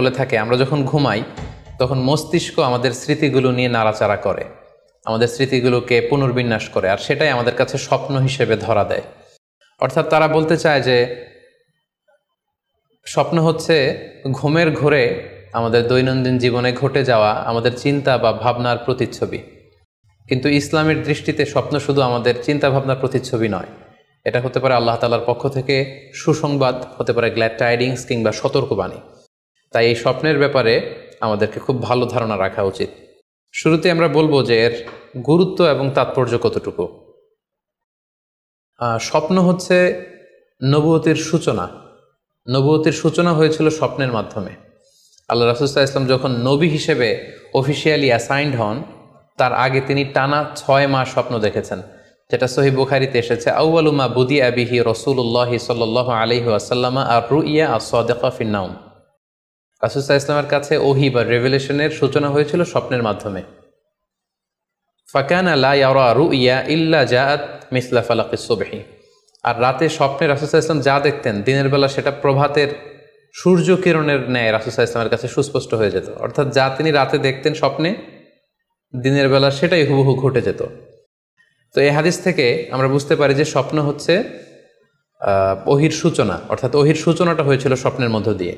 বলে থাকে আমরা যখন ঘুমাই তখন মস্তিষ্ক আমাদের স্মৃতিগুলো নিয়ে নাড়াচাড়া করে, আমাদের স্মৃতিগুলোকে পুনর্বিন্যাস করে, আর সেটাই আমাদের কাছে স্বপ্ন হিসেবে ধরা দেয়। অর্থাৎ তারা বলতে চায় যে স্বপ্ন হচ্ছে ঘুমের ঘোরে আমাদের দৈনন্দিন জীবনে ঘটে যাওয়া আমাদের চিন্তা বা ভাবনার প্রতিচ্ছবি। কিন্তু ইসলামের দৃষ্টিতে স্বপ্ন শুধু আমাদের চিন্তা ভাবনার প্রতিচ্ছবি নয়, এটা হতে পারে আল্লাহ তাআলার পক্ষ থেকে সুসংবাদ, হতে পারে গ্ল্যাড টাইডিংস কিংবা সতর্কবাণী। তাই এই স্বপ্নের ব্যাপারে আমাদেরকে খুব ভালো ধারণা রাখা উচিত। শুরুতে আমরা বলবো যে এর গুরুত্ব এবং তাৎপর্য কতটুকু। স্বপ্ন হচ্ছে নবুয়তের সূচনা। নবুয়তের সূচনা হয়েছিল স্বপ্নের মাধ্যমে। আল্লাহ রাসূল সাল্লাল্লাহু আলাইহি ওয়াসাল্লাম যখন নবী হিসেবে অফিসিয়ালি অ্যাসাইন্ড হন, তার আগে তিনি টানা 6 মাস স্বপ্ন দেখেছেন, যেটা সহিহ বুখারীতে এসেছে, আউয়ালু মা বুদিআ বিহি রাসূলুল্লাহি সাল্লাল্লাহু আলাইহি ওয়াসাল্লাম আর-রুইয়া আস-সাদিকা ফিন-নাওম। রাসূল সাল্লাল্লাহু আলাইহি ওয়াসাল্লামের কাছে ওহী বা রেভেলেশনের সূচনা হয়েছিল স্বপ্নের মাধ্যমে। ফাকানা লা ইয়ারা রুইয়া ইল্লা জাআত মিসলা ফালাকিস সুবহি। আর রাতে স্বপ্নে রাসূল সাল্লাল্লাহু আলাইহি ওয়াসাল্লাম যা দেখতেন, দিনের বেলা সেটা প্রভাতের সূর্য কিরণের ন্যায় রাসূল সাল্লাল্লাহু আলাইহি ওয়াসাল্লামের কাছে সুস্পষ্ট হয়ে যেত। অর্থাৎ যা তিনি রাতে দেখতেন স্বপ্নে, দিনের বেলা সেটাই হুবহু ঘটে যেত। তো এই হাদিস থেকে আমরা বুঝতে পারি যে স্বপ্ন হচ্ছে ওহীর সূচনা, অর্থাৎ ওহীর সূচনাটা হয়েছিল স্বপ্নের মধ্য দিয়ে।